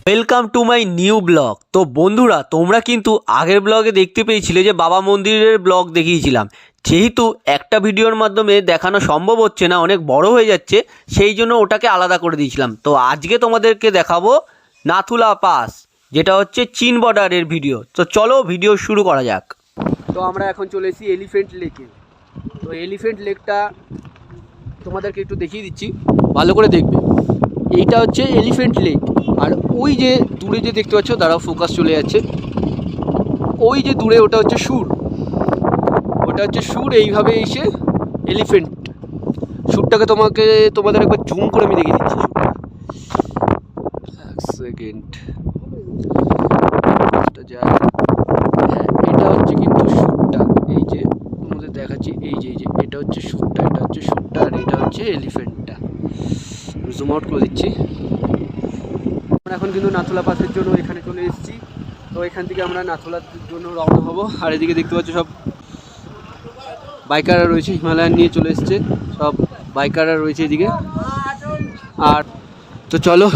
Welcome to my new blog. তো বন্ধুরা, তোমরা কিন্তু আগের ব্লগে দেখতে পেয়েছিলে যে বাবা মন্দিরের ব্লগ দেখিয়েছিলাম। যেহেতু একটা ভিডিওর মাধ্যমে দেখানো সম্ভব হচ্ছে না, অনেক বড় হয়ে যাচ্ছে, সেই জন্য ওটাকে আলাদা করে দিয়েছিলাম। তো আজকে তোমাদেরকে দেখাবো নাথুলা পাস, যেটা হচ্ছে চীন বর্ডারের ভিডিও। তো চলো ভিডিও শুরু করা যাক। তো আমরা এখন চলে এসেছি এলিফ্যান্ট লেকে। তো এলিফ্যান্ট লেকটা তোমাদেরকে একটু দেখিয়ে দিচ্ছি, ভালো করে দেখবে। এইটা হচ্ছে এলিফ্যান্ট লেক, আর ওই যে দূরে যে দেখতে পাচ্ছ, দাঁড়াও ফোকাস চলে যাচ্ছে, ওই যে দূরে ওটা হচ্ছে সুর, ওটা হচ্ছে সুর। এইভাবে এসে এলিফ্যান্ট সুরটাকে তোমাদের একবার জুম করে আমি দেখিয়ে দিচ্ছি। এক সেকেন্ড, হ্যাঁ, এটা হচ্ছে কিন্তু সুরটা, এই যে তোমাদের দেখাচ্ছি, এই যে এটা হচ্ছে সুরটা, এটা হচ্ছে সুরটা, আর এটা হচ্ছে এলিফ্যান্টটা। জুম আউট করে দিচ্ছি। আমরা এখন কিন্তু নাথুলা পাসের জন্য এখানে চলে এসেছি। তো এখান থেকে আমরা নাথুলার জন্য রওনা হব। আর এদিকে দেখতে পাচ্ছ সব বাইকাররা রয়েছে, হিমালয়ান নিয়ে চলে এসছে সব বাইকাররা রয়েছে এদিকে। আর তো চলো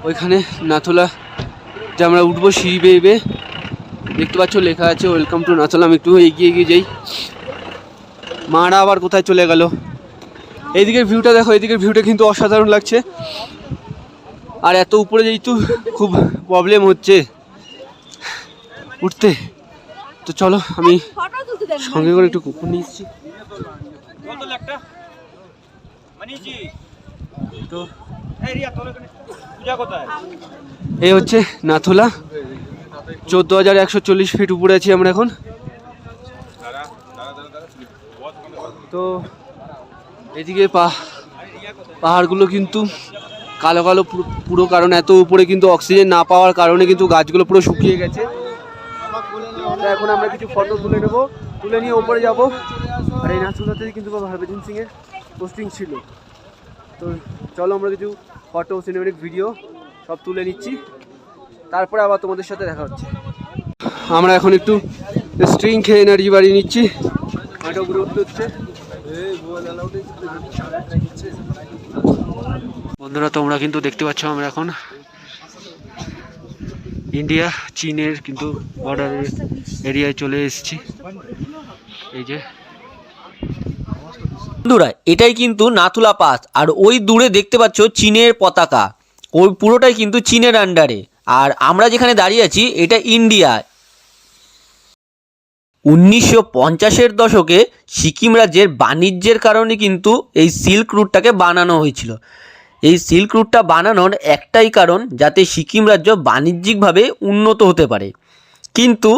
ওইখানে নাথুলা যে আমরা উঠবো সিঁড়ি বেয়ে, দেখতে পাচ্ছ লেখা আছে ওয়েলকাম টু নাথুলা। আমি একটু এগিয়ে যাই। মারা আবার কোথায় চলে গেল? এইদিকের ভিউটা দেখো, এইদিকের ভিউটা কিন্তু অসাধারণ লাগছে। আর এত উপরে যেহেতু খুব প্রবলেম হচ্ছে উঠতে। তো চলো, আমি সঙ্গে করে একটু কুকুর নিয়ে এসেছি। তো এই হচ্ছে নাথুলা, 14,140 ফিট উপরে আছি আমরা এখন। তো এদিকে পাহাড়গুলো কিন্তু কালো কালো পুরো, কারণ এত উপরে কিন্তু অক্সিজেন না পাওয়ার কারণে কিন্তু গাছগুলো পুরো শুকিয়ে গেছে। এখন আমরা কিছু ফটো তুলে নেবো, তুলে নিয়ে ওপরে যাবো। আর এই নাথুলাতে কিন্তু বাবা হরভজন সিংয়ের পোস্টিং ছিল। তো চলো আমরা কিছু ফটো, সিনেমেটিক ভিডিও সব তুলে নিচ্ছি, তারপরে আবার তোমাদের সাথে দেখা হচ্ছে। আমরা এখন একটু স্ট্রিং খেয়ে এনার্জি বাড়িয়ে নিচ্ছি। হাঁটা উপরে উঠতে হচ্ছে। বন্ধুরা, তোমরা কিন্তু দেখতে পাচ্ছ আমরা এখন ইন্ডিয়া চীনের কিন্তু বর্ডারের এরিয়ায় চলে এসেছি। এই যে বন্ধুরা, এটাই কিন্তু নাথুলা পাস। আর ওই দূরে দেখতে পাচ্ছ চীনের পতাকা, ওই পুরোটাই কিন্তু চীনের আন্ডারে। আর আমরা যেখানে দাঁড়িয়ে আছি এটা ইন্ডিয়া। 1950-এর দশকে সিকিম রাজ্যের বাণিজ্যের কারণে কিন্তু এই সিল্ক রুটটাকে বানানো হয়েছিল। এই সিল্ক রুটটা বানানোর একটাই কারণ, যাতে সিকিম রাজ্য বাণিজ্যিকভাবে উন্নত হতে পারে। কিন্তু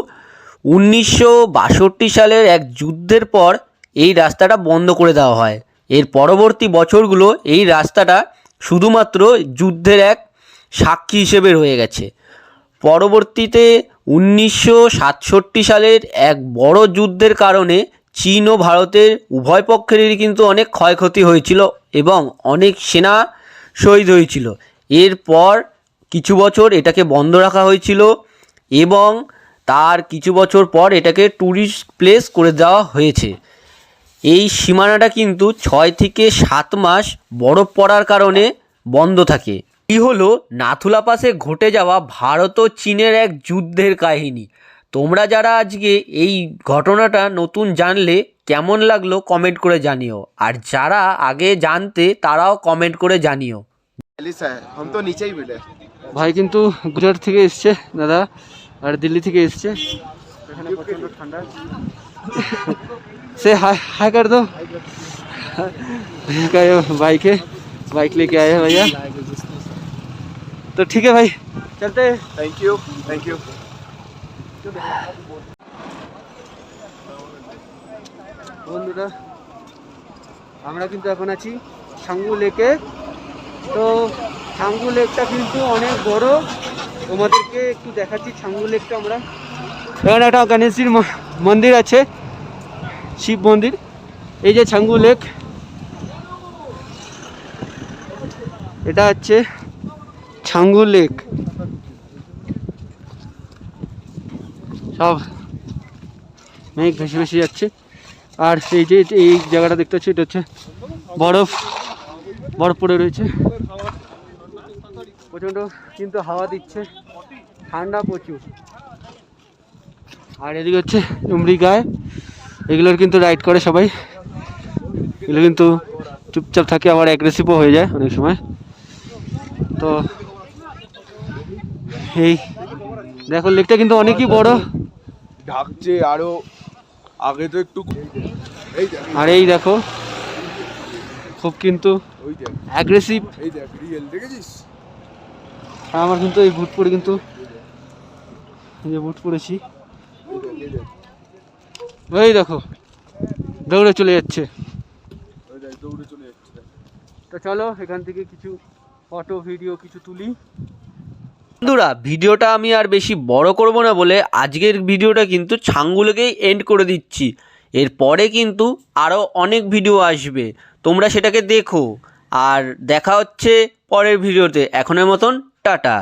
1962 সালের এক যুদ্ধের পর এই রাস্তাটা বন্ধ করে দেওয়া হয়। এর পরবর্তী বছরগুলো এই রাস্তাটা শুধুমাত্র যুদ্ধের এক সাক্ষী হিসেবে রয়ে গেছে। পরবর্তীতে 1967 সালের এক বড় যুদ্ধের কারণে চীন ও ভারতের উভয় পক্ষেরই কিন্তু অনেক ক্ষয়ক্ষতি হয়েছিল এবং অনেক সেনা শহীদ হয়েছিল। এরপর কিছু বছর এটাকে বন্ধ রাখা হয়েছিল এবং তার কিছু বছর পর এটাকে ট্যুরিস্ট প্লেস করে দেওয়া হয়েছে। এই সীমানাটা কিন্তু 6 থেকে 7 মাস বরফ পড়ার কারণে বন্ধ থাকে। এই হলো নাথুলা পাসে ঘটে যাওয়া ভারত ও চীনের এক যুদ্ধের কাহিনী। তোমরা যারা আজকে এই ঘটনাটা নতুন জানলে, কেমন লাগলো কমেন্ট করে জানিও। আর যারা আগে জানতে তারাও কমেন্ট করে জানিও। ভাই কিন্তু গুজরাট থেকে এসছে দাদা, আর দিল্লি থেকে এসছে। এখানে প্রচন্ড ঠান্ডা। से हाय कर दो। बाइक लेके आए हैं भैया। तो ठीक है भाई, चलते हैं। Thank you. বন্ধুরা, আমরা কিন্তু এখন আছি ছাঙ্গু লেকে। তো ছাঙ্গু লেকটা কিন্তু অনেক বড়, তোমাদেরকে একটু দেখাচ্ছি ছাঙ্গু লেকটা। আমরা এখানে একটা গণেশজির মন্দির আছে, শিব মন্দির। এই যে ছাঙ্গু লেক, এটা হচ্ছে ছাঙ্গু লেক। সব মেঘ ভেসে ভেসে যাচ্ছে। আর এই যে এই জায়গাটা দেখতে পাচ্ছি, এটা হচ্ছে বরফ পড়ে রয়েছে। প্রচণ্ড কিন্তু হাওয়া দিচ্ছে, ঠান্ডা প্রচুর। আর এদিকে হচ্ছে উমরি গায়ে, এগুলোর কিন্তু রাইড করে সবাই। এগুলো কিন্তু চুপচাপ থাকে, আবার অ্যাগ্রেসিভও হয়ে যায় অনেক সময়। তো এই দেখো লেকটা কিন্তু অনেকই বড়, ঢাকছে আরো আগে তো একটু। আর এই দেখো খুব কিন্তু অ্যাগ্রেসিভ। এই দেখ রিয়েল দেখেছিস? আমার কিন্তু এই বুট পরে কিন্তু এই যে বুট পরেছি, ওই দেখো দৌড়ে চলে যাচ্ছে। দৌড়ে চলে যাচ্ছে। তো চলো এখান থেকে কিছু ফটো ভিডিও কিছু তুলি। বন্ধুরা, ভিডিওটা আমি আর বেশি বড় করব না বলে আজকের ভিডিওটা কিন্তু ছাঙ্গুলোকেই এন্ড করে দিচ্ছি। এরপরে কিন্তু আরও অনেক ভিডিও আসবে, তোমরা সেটাকে দেখো। আর দেখা হচ্ছে পরের ভিডিওতে। এখনের মতন টাটা।